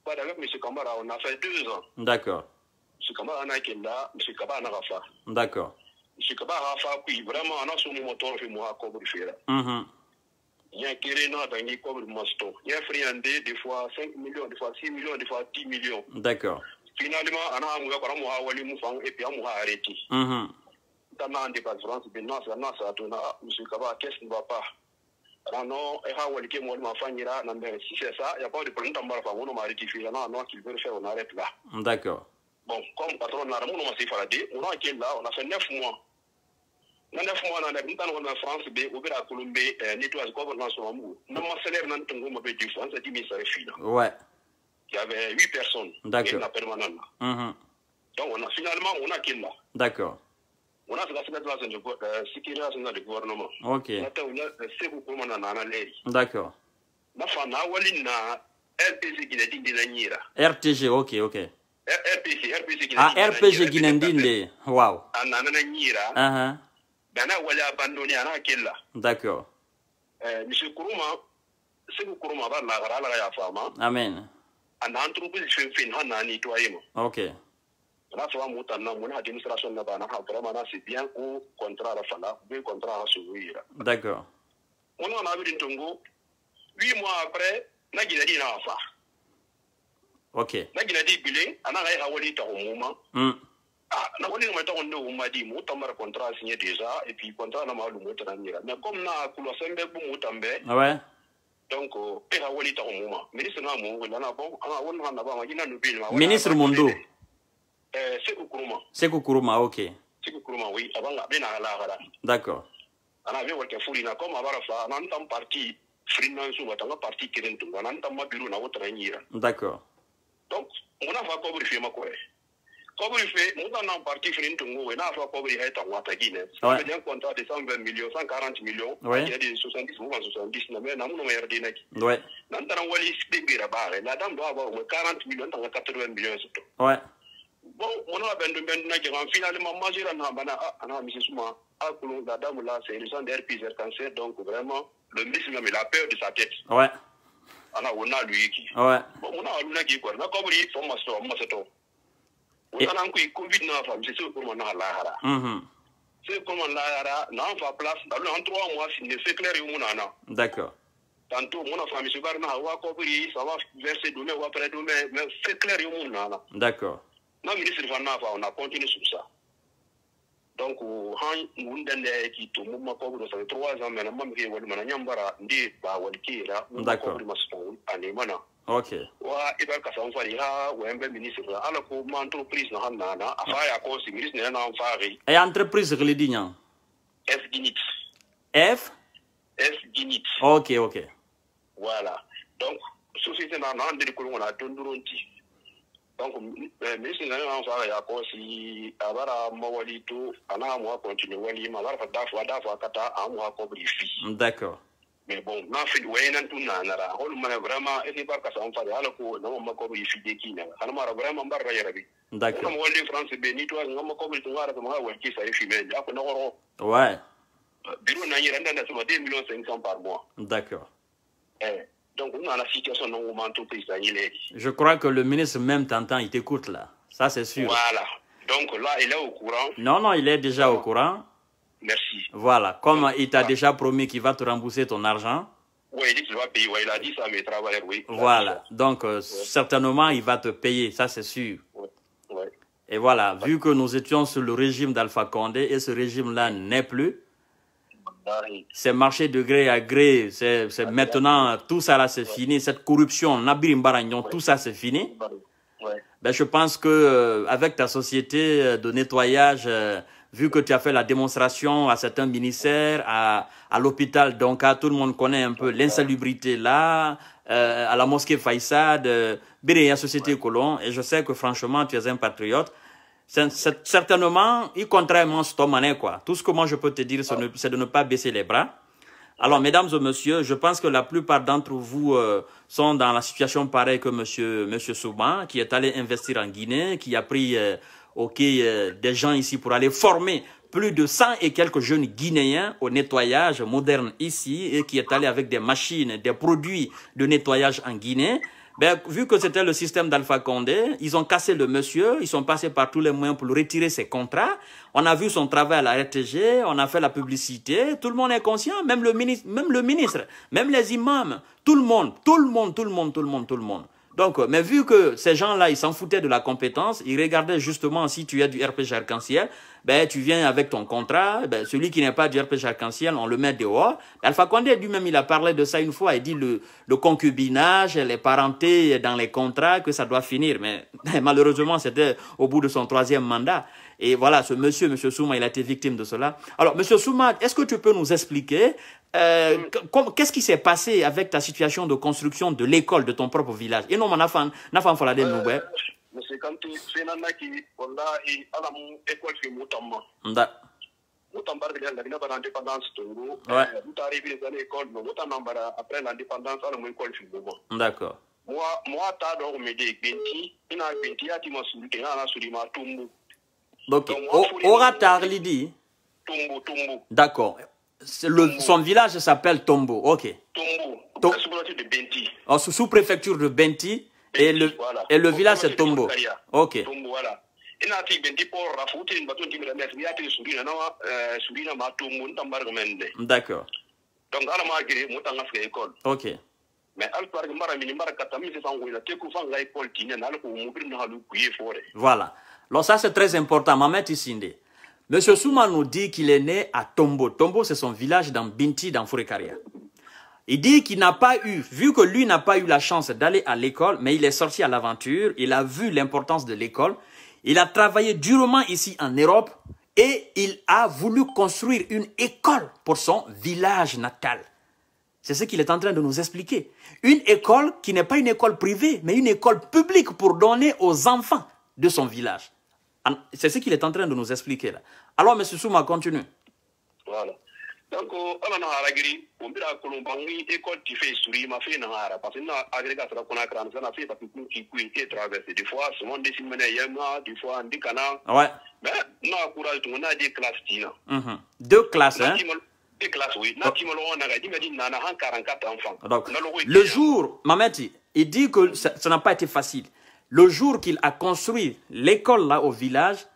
pas avec monsieur Camara on a fait 2 ans d'accord monsieur Camara na kenda monsieur Kabana na rafa d'accord monsieur Kabana rafa puis vraiment on a son moteur fait moi akobri fera il y a qui n'a pas ni comme le masto. Il y a friandé des fois 5 millions, des fois 6 millions, des fois 10 millions. D'accord. Finalement, on a un gars comme moi, Wali Moufang, et puis on a arrêté. Dans un débat de France, ça tourne, monsieur Kaba, qu'est-ce qui ne va pas? Alors non, et à Wali Kim, moi, Fanyira, si c'est ça, il n'y a pas de problème, on a arrêté, non, qu'il veut faire, on arrête là. D'accord. Bon, comme patron, on a fait on a été là, on a fait 9 mois. Dans 9 mois, on a été en France, au Béra Colombie, nettoyage gouvernance au Amour. Nous avons célèbre dans le Congo, du France, 10 000 filles. Ouais. Il y avait 8 personnes. D'accord. Donc, on a finalement, on a qui là. D'accord. On a la sécurité du gouvernement. Ok. D'accord. RTG, ok, ok. RPG ah, RPG Guinandinde. Wow. D'accord. Monsieur Kourouma, c'est que Kourouma va la femme. Amen. Un entreprise fait un nettoyé. Ok. On a fait mon administration là-bas, vraiment c'est bien au contrat à Fala, bien contrat à s'ouvrir. D'accord. On en a vu une Tongo, 8 mois après, n'a qu'il a dit n'a pas. Ok. N'a qu'il a dit bilé, on a réagi au moment. Ah, n'a pas dit on m'a dit, mon contrat signé déjà, et puis contrat n'a pas le mot de mais comme n'a coulé semble pour moutambe. Ouais. Donc, et à Walita au moment. Ministre n'a mon, on a bon, on a pas, il n'a nous bien. Ministre Mondo. C'est Kourouma. C'est Kourouma, ok. C'est Kourouma, oui, avant la bien à la. D'accord. On avait worké Foulina comme avant ça, on entend parti, Frinan sous votre parti qui est on entend ma bureau dans votre règne. D'accord. Donc, on a fait couvrir firma quoi. Couvrir fait, on a un parti Frintungo, et on a fait couvrir est en Watagine. Ça veut dire un contrat de 120 millions, 140 millions, il y a des 70 ou 70, mais on a un dénec. Ouais. N'entendons pas les la dame doit avoir 40 millions, 80 millions. Ouais. Bon, on a finalement majeur en a mis souvent à la dame là, c'est une zone d'RPZ cancer, donc vraiment, le ministre même il a peur de sa tête. Ouais. On a lui qui. Ouais. Bon, on a lui qui quoi. On a compris, on m'a sorti. On a un coup Covid n'a pas, c'est sûr comment on a la. C'est comment la, n'a pas place, dans 3 mois, c'est clair, on a. D'accord. Tantôt, mon enfant, M. Barna, on a compris, ça va verser demain ou après demain, mais c'est clair, on a. D'accord. Non, ministre Van Nava, on a continué sur ça. Donc, on a qui tout le monde a fait 3 ans, mais on a fait un Yambara, dit, bah, on est là, on a fait ok. Wa ibar ka san fari ha wa en ministre ala ko ma entreprise na hanana afaya ko si ministre na fari et entreprise relidian F Ginit Ginit ok voilà donc société na ande ko ngona tonduronti donc ministre na fari ya ko si abara mawalito ana mo continue wali ma bara dafa kata amu ko brifi d'accord. Mais bon, n'a fait ouais tout nara. On m'a vraiment et pas que ça on fait alors que non ma ko yi fide ki na. Kana mara vraiment barra ya rabi. D'accord. On wali France beni to nga ma ko bi ngara ko ma wa ki sa fi men. Ako na ro. Ouais. Biro na yira ndanda so 2,5 millions par mois. D'accord. Donc, on a la situation dans le manteau président. Je crois que le ministre même t'entend, il t'écoute là. Ça, c'est sûr. Voilà. Donc là, il est au courant. Non, non, il est déjà au courant. Merci. Voilà. Comme il t'a déjà promis qu'il va te rembourser ton argent. Oui, il dit qu'il va payer. Ouais, il a dit ça à mes travailleurs, oui. Voilà. Donc, certainement, il va te payer. Ça, c'est sûr. Ouais. Ouais. Et voilà. Vu que nous étions sur le régime d'Alpha Condé et ce régime-là n'est plus, c'est marché de gré à gré. C'est maintenant, tout ça là, c'est fini. Cette corruption, Nabir Mbaragnon, tout ça, c'est fini. Ben, je pense que avec ta société de nettoyage, vu que tu as fait la démonstration à certains ministères, à l'hôpital, donc tout le monde connaît un peu l'insalubrité là, à la mosquée Faïsad, la société Colon, et je sais que franchement, tu es un patriote. Certainement, contrairement à ton mané, quoi. Tout ce que moi je peux te dire, c'est de ne pas baisser les bras. Alors, mesdames et messieurs, je pense que la plupart d'entre vous sont dans la situation pareille que monsieur Souban, qui est allé investir en Guinée, qui a pris des gens ici pour aller former plus de 100 et quelques jeunes Guinéens au nettoyage moderne ici, et qui est allé avec des machines, des produits de nettoyage en Guinée. Ben, vu que c'était le système d'Alpha Condé, ils ont cassé le monsieur, ils sont passés par tous les moyens pour retirer ses contrats. On a vu son travail à la RTG, on a fait la publicité, tout le monde est conscient, même le ministre, même les imams, tout le monde. Donc, mais vu que ces gens-là, ils s'en foutaient de la compétence, ils regardaient justement si tu as du RPG arc-en-ciel, ben, tu viens avec ton contrat, ben, celui qui n'est pas du RPG arc-en-ciel, on le met dehors. Alpha Condé lui-même, il a parlé de ça une fois, il dit le concubinage, les parentés dans les contrats, que ça doit finir. Mais malheureusement, c'était au bout de son 3e mandat. Et voilà, ce monsieur Souma, il a été victime de cela. Alors, monsieur Souma, est-ce que tu peux nous expliquer qu'est-ce qui s'est passé avec ta situation de construction de l'école de ton propre village? Et non, monsieur Kanté, c'est un qui, on a école chez Moutamba. Moutamba, il y a l'indépendance de l'Euro. Vous arrivez dans l'école, mais Moutamba, après l'indépendance, on a école chez Moutamba. D'accord. Moi, t'as donc me dit, Benti, il y a Benti, qui m'a souri, il y a souri, ma Tombo. Donc, Oratar l'idi. Tombo. D'accord. Son village s'appelle Tombo, ok. Tombo, sous-préfecture de Benti. Sous-préfecture de Benti, et le village c'est Tombo. Ok. Tombo, voilà. Il y a Benti pour rafouter une bâton de la il y a des sourires, ma Tombo, d'accord. Donc, à la malgré, moi, t'en as fait école. Ok. Mais voilà. Alors ça c'est très important. Mamet Isinde. Monsieur Souma nous dit qu'il est né à Tombo. Tombo c'est son village dans Binti, dans Fourekaria. Il dit qu'il n'a pas eu, vu que lui n'a pas eu la chance d'aller à l'école, mais il est sorti à l'aventure, il a vu l'importance de l'école, il a travaillé durement ici en Europe et il a voulu construire une école pour son village natal. C'est ce qu'il est en train de nous expliquer. Une école qui n'est pas une école privée, mais une école publique pour donner aux enfants de son village. C'est ce qu'il est en train de nous expliquer là. Alors, M. Souma, continue. Voilà. Donc, on a agrégé, on a colombani école qui fait souris, ma fille n'a pas, parce que n'a agrégé ça qu'on a créé, ça n'a fait parce que qui peut traverser des fois, ce monde décimé des fois en décanant. Ouais. Mais non, courage, on a des classes, tina. 2 classes, hein. Classes, oui. Donc, le jour, Mameti, il dit que ça n'a pas été facile. Le jour qu'il a construit l'école là au village,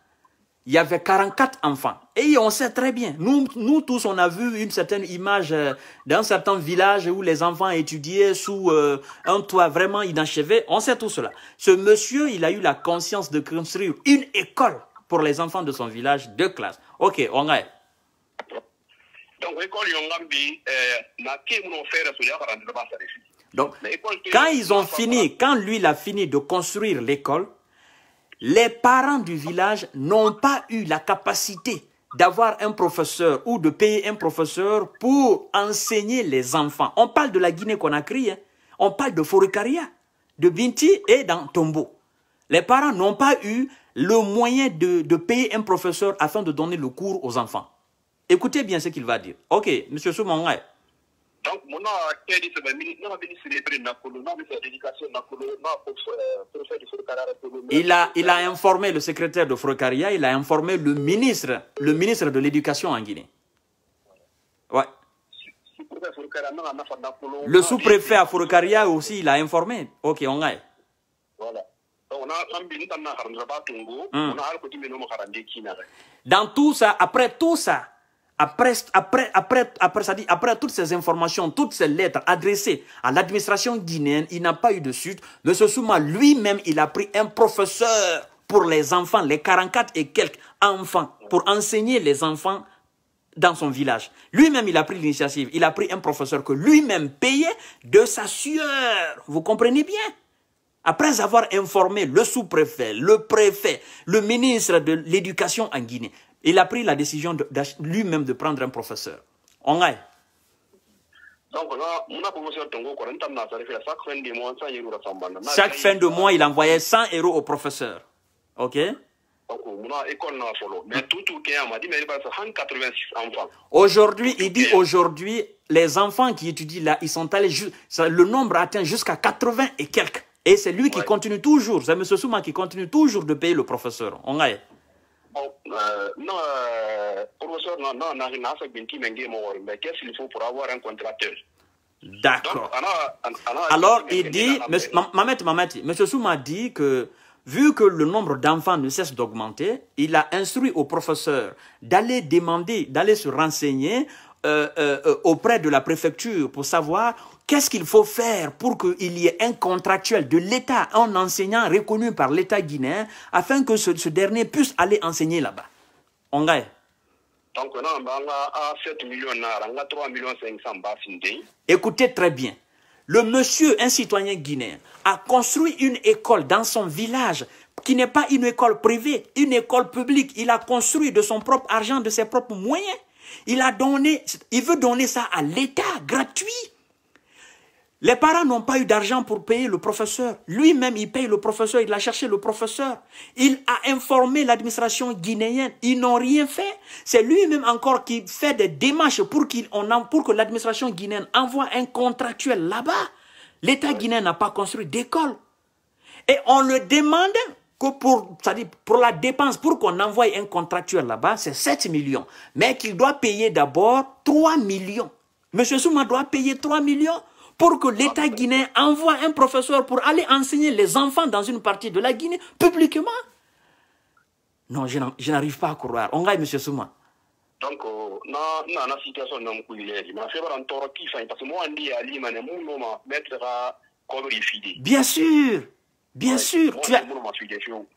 il y avait 44 enfants. Et on sait très bien, nous tous, on a vu une certaine image d'un certain village où les enfants étudiaient sous un toit vraiment inachevé. On sait tout cela. Ce monsieur, il a eu la conscience de construire une école pour les enfants de son village, 2 classes. Ok, on a. Donc, quand ils ont fini, quand lui il a fini de construire l'école, les parents du village n'ont pas eu la capacité d'avoir un professeur ou de payer un professeur pour enseigner les enfants. On parle de la Guinée-Conakry, hein. On parle de Fourekaria, de Binti et dans Tombo. Les parents n'ont pas eu le moyen de payer un professeur afin de donner le cours aux enfants. Écoutez bien ce qu'il va dire. Ok, M. Soumangaï. Donc, il a informé le secrétaire de Fourekaria, il a informé le ministre de l'Éducation en Guinée. Ouais. Le sous-préfet à Forokaria aussi, il a informé. Ok, on a. Voilà. Dans tout ça, après toutes ces informations, toutes ces lettres adressées à l'administration guinéenne, il n'a pas eu de suite. M. Souma lui-même, il a pris un professeur pour les enfants, les 44 et quelques enfants, pour enseigner les enfants dans son village. Lui-même, il a pris l'initiative. Il a pris un professeur que lui-même payait de sa sueur. Vous comprenez bien? Après avoir informé le sous-préfet, le préfet, le ministre de l'Éducation en Guinée, il a pris la décision lui-même de prendre un professeur. On a. Chaque fin de mois, il envoyait 100 € au professeur. OK? Aujourd'hui, il dit aujourd'hui, les enfants qui étudient là, ils sont allés, le nombre atteint jusqu'à 80 et quelques. Et c'est lui qui continue toujours, c'est M. Souma qui continue toujours de payer le professeur. On a. Professeur, mais qu'est-ce qu'il faut pour avoir un contracteur? D'accord. Alors, il dit, M. Souma dit que, vu que le nombre d'enfants ne cesse d'augmenter, il a instruit au professeur d'aller demander, d'aller se renseigner auprès de la préfecture pour savoir qu'est-ce qu'il faut faire pour qu'il y ait un contractuel de l'État, un enseignant reconnu par l'État guinéen, afin que ce dernier puisse aller enseigner là-bas. On gagne. Donc, on a 7 millions, on a 3 500 000. Écoutez très bien. Le monsieur, un citoyen guinéen, a construit une école dans son village qui n'est pas une école privée, une école publique. Il a construit de son propre argent, de ses propres moyens. Il veut donner ça à l'État, gratuit. Les parents n'ont pas eu d'argent pour payer le professeur. Lui-même, il paye le professeur, il a cherché le professeur. Il a informé l'administration guinéenne. Ils n'ont rien fait. C'est lui-même encore qui fait des démarches pour que l'administration guinéenne envoie un contractuel là-bas. L'État guinéen n'a pas construit d'école. Et on le demande que pour la dépense, pour qu'on envoie un contractuel là-bas, c'est 7 millions. Mais qu'il doit payer d'abord 3 millions. M. Souma doit payer 3 millions. Pour que l'État guinéen envoie un professeur pour aller enseigner les enfants dans une partie de la Guinée publiquement. Non, je n'arrive pas à croire. On gagne, M. Souma. Donc, la situation non bien sûr. Bien sûr,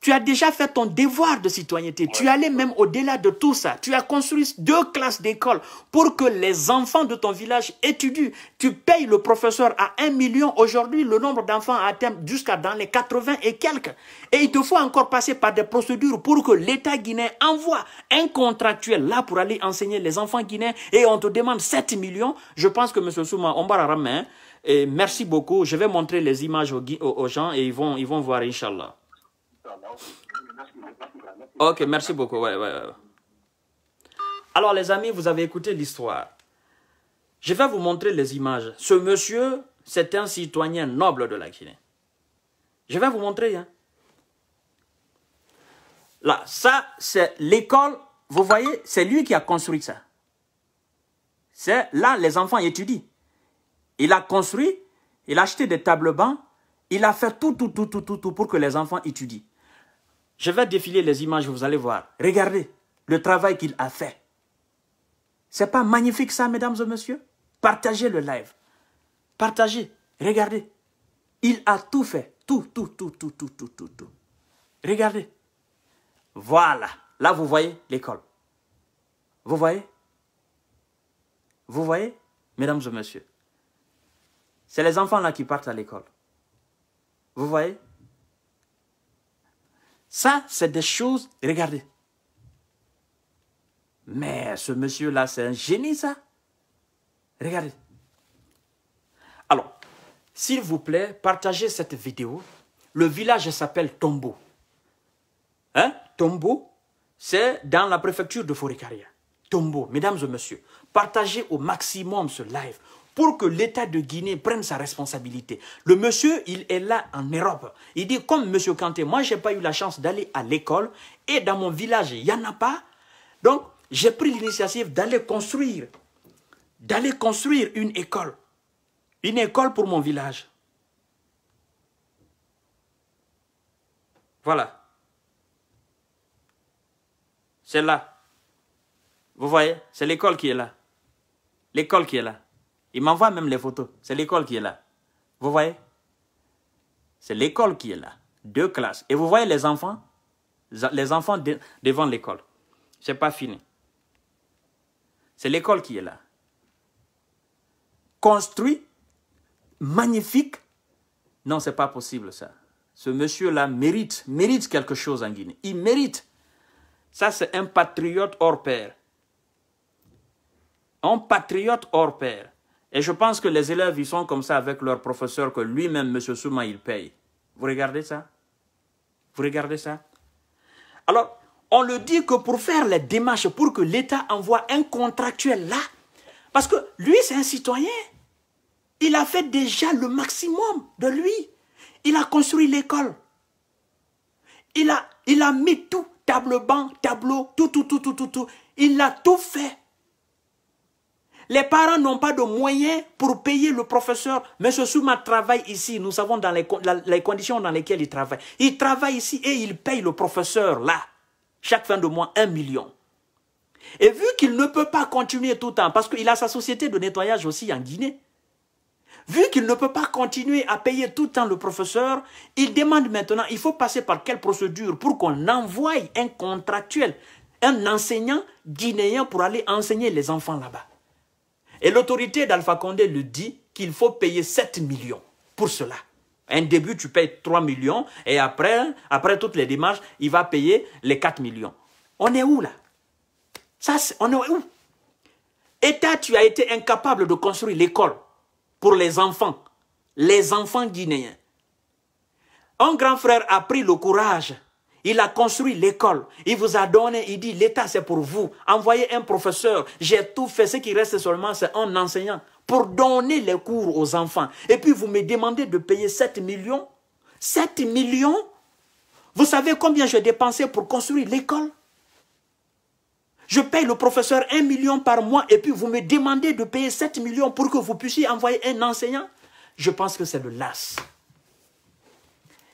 tu as déjà fait ton devoir de citoyenneté. Tu allais même au-delà de tout ça. Tu as construit 2 classes d'école pour que les enfants de ton village étudient. Tu payes le professeur à 1 million. Aujourd'hui, le nombre d'enfants atteint jusqu'à dans les 80 et quelques. Et il te faut encore passer par des procédures pour que l'État guinéen envoie un contractuel là pour aller enseigner les enfants guinéens. Et on te demande 7 millions. Je pense que M. Souma, on va la ramener. Et merci beaucoup. Je vais montrer les images aux gens et ils vont voir, Inch'Allah. Ok, merci beaucoup. Ouais. Alors, les amis, vous avez écouté l'histoire. Je vais vous montrer les images. Ce monsieur, c'est un citoyen noble de la Guinée. Je vais vous montrer. Hein. Là, ça, c'est l'école. Vous voyez, c'est lui qui a construit ça. C'est là, les enfants étudient. Il a construit, il a acheté des tables bancs, il a fait tout pour que les enfants étudient. Je vais défiler les images, vous allez voir. Regardez le travail qu'il a fait. C'est pas magnifique ça, mesdames et messieurs? Partagez le live. Partagez, regardez. Il a tout fait. Tout. Regardez. Voilà. Là, vous voyez l'école. Vous voyez? Vous voyez, mesdames et messieurs? C'est les enfants là qui partent à l'école. Vous voyez? Ça, c'est des choses... Regardez. Mais ce monsieur-là, c'est un génie, ça. Regardez. Alors, s'il vous plaît, partagez cette vidéo. Le village s'appelle Tombo. Hein? Tombo, c'est dans la préfecture de Forokaria. Tombo, mesdames et messieurs, partagez au maximum ce live pour que l'État de Guinée prenne sa responsabilité. Le monsieur, il est là en Europe. Il dit, comme monsieur Kanté, moi, je n'ai pas eu la chance d'aller à l'école et dans mon village, il n'y en a pas. Donc, j'ai pris l'initiative d'aller construire d'aller construire une école. Une école pour mon village. Voilà. C'est là. Vous voyez, c'est l'école qui est là. L'école qui est là. Il m'envoie même les photos. C'est l'école qui est là. Vous voyez? C'est l'école qui est là. 2 classes. Et vous voyez les enfants? Les enfants devant l'école. C'est pas fini. C'est l'école qui est là. Construit, magnifique. Non, c'est pas possible ça. Ce monsieur-là mérite quelque chose en Guinée. Il mérite. Ça, c'est un patriote hors pair. Un patriote hors pair. Et je pense que les élèves, ils sont comme ça avec leur professeur que lui-même, M. Souma, il paye. Vous regardez ça? Vous regardez ça? Alors, on le dit que pour faire les démarches, pour que l'État envoie un contractuel là, parce que lui, c'est un citoyen. Il a fait déjà le maximum de lui. Il a construit l'école. Il a mis tout, table-banc, tableau, tout. Il a tout fait. Les parents n'ont pas de moyens pour payer le professeur. M. Souma travaille ici. Nous savons dans les conditions dans lesquelles il travaille. Il travaille ici et il paye le professeur là. Chaque fin de mois, 1 million. Et vu qu'il ne peut pas continuer tout le temps, parce qu'il a sa société de nettoyage aussi en Guinée, vu qu'il ne peut pas continuer à payer tout le temps le professeur, il demande maintenant, il faut passer par quelle procédure pour qu'on envoie un contractuel, un enseignant guinéen pour aller enseigner les enfants là-bas. Et l'autorité d'Alpha Condé le dit qu'il faut payer 7 millions pour cela. Un début, tu payes 3 millions et après toutes les démarches, il va payer les 4 millions. On est où là? Ça, on est où? État, tu as été incapable de construire l'école pour les enfants guinéens. Un grand frère a pris le courage. Il a construit l'école. Il vous a donné, il dit, l'État c'est pour vous. Envoyez un professeur. J'ai tout fait. Ce qui reste seulement, c'est un enseignant pour donner les cours aux enfants. Et puis vous me demandez de payer 7 millions. 7 millions? Vous savez combien j'ai dépensé pour construire l'école? Je paye le professeur 1 million par mois et puis vous me demandez de payer 7 millions pour que vous puissiez envoyer un enseignant? Je pense que c'est le las.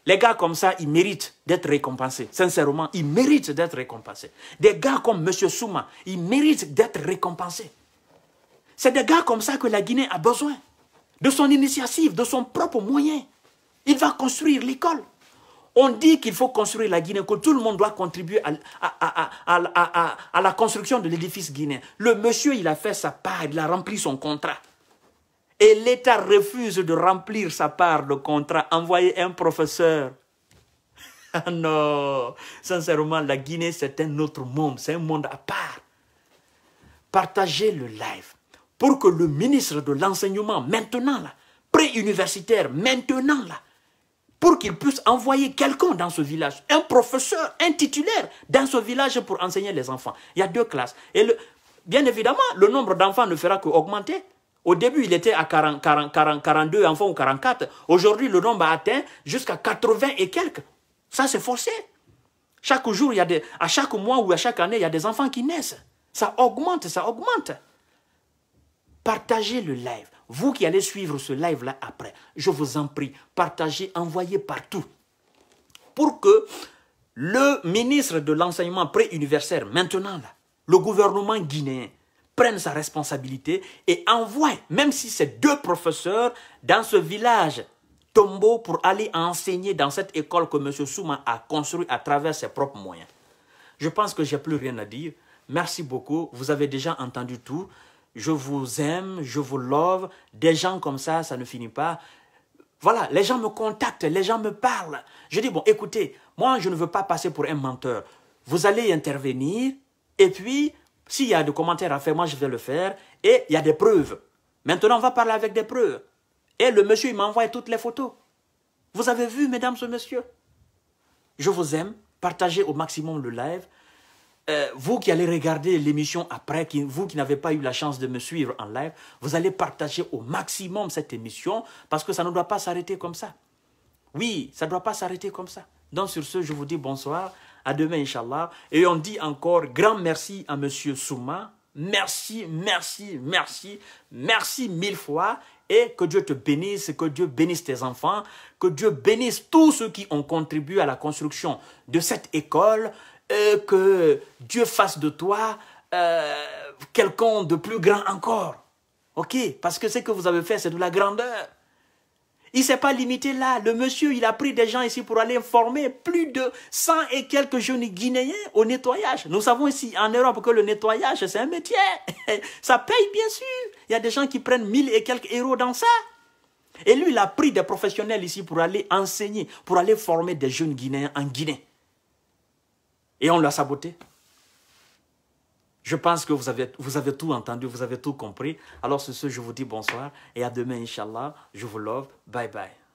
Les gars comme ça, ils méritent d'être récompensés. Sincèrement, ils méritent d'être récompensés. Des gars comme M. Souma, ils méritent d'être récompensés. C'est des gars comme ça que la Guinée a besoin. De son initiative, de son propre moyen. Il va construire l'école. On dit qu'il faut construire la Guinée, que tout le monde doit contribuer à la construction de l'édifice guinéen. Le monsieur, il a fait sa part, il a rempli son contrat. Et l'État refuse de remplir sa part de contrat. Envoyer un professeur. Ah non, sincèrement, la Guinée, c'est un autre monde. C'est un monde à part. Partagez le live pour que le ministre de l'enseignement, maintenant là, pré-universitaire, maintenant là, pour qu'il puisse envoyer quelqu'un dans ce village, un professeur, un titulaire dans ce village pour enseigner les enfants. Il y a 2 classes. Et bien évidemment, le nombre d'enfants ne fera qu'augmenter. Au début, il était à 42 enfants ou 44. Aujourd'hui, le nombre a atteint jusqu'à 80 et quelques. Ça, c'est forcé. Chaque jour, à chaque mois ou à chaque année, il y a des enfants qui naissent. Ça augmente, ça augmente. Partagez le live. Vous qui allez suivre ce live-là après, je vous en prie, partagez, envoyez partout. Pour que le ministre de l'enseignement pré-universitaire, maintenant, là, le gouvernement guinéen, prenne sa responsabilité et envoie, même si c'est 2 professeurs, dans ce village Tombo pour aller enseigner dans cette école que M. Souma a construite à travers ses propres moyens. Je pense que je n'ai plus rien à dire. Merci beaucoup. Vous avez déjà entendu tout. Je vous aime, je vous love. Des gens comme ça, ça ne finit pas. Voilà, les gens me contactent, les gens me parlent. Je dis, bon, écoutez, moi, je ne veux pas passer pour un menteur. Vous allez intervenir et puis... s'il y a des commentaires à faire, moi je vais le faire. Et il y a des preuves. Maintenant, on va parler avec des preuves. Et le monsieur, il m'envoie toutes les photos. Vous avez vu, mesdames et messieurs? Je vous aime. Partagez au maximum le live. Vous qui allez regarder l'émission après, vous qui n'avez pas eu la chance de me suivre en live, vous allez partager au maximum cette émission parce que ça ne doit pas s'arrêter comme ça. Oui, ça ne doit pas s'arrêter comme ça. Donc sur ce, je vous dis bonsoir. À demain, Inch'Allah. Et on dit encore grand merci à M. Souma. merci, merci, merci, merci 1000 fois. Et que Dieu te bénisse, que Dieu bénisse tes enfants, que Dieu bénisse tous ceux qui ont contribué à la construction de cette école, que Dieu fasse de toi quelqu'un de plus grand encore. Ok? Parce que ce que vous avez fait, c'est de la grandeur. Il ne s'est pas limité là. Le monsieur, il a pris des gens ici pour aller former plus de 100 et quelques jeunes Guinéens au nettoyage. Nous savons ici en Europe que le nettoyage, c'est un métier. Ça paye bien sûr. Il y a des gens qui prennent 1000 et quelques euros dans ça. Et lui, il a pris des professionnels ici pour aller enseigner, pour aller former des jeunes Guinéens en Guinée. Et on l'a saboté. Je pense que vous avez tout entendu, vous avez tout compris. Alors sur ce, je vous dis bonsoir et à demain, Inch'Allah. Je vous love. Bye bye.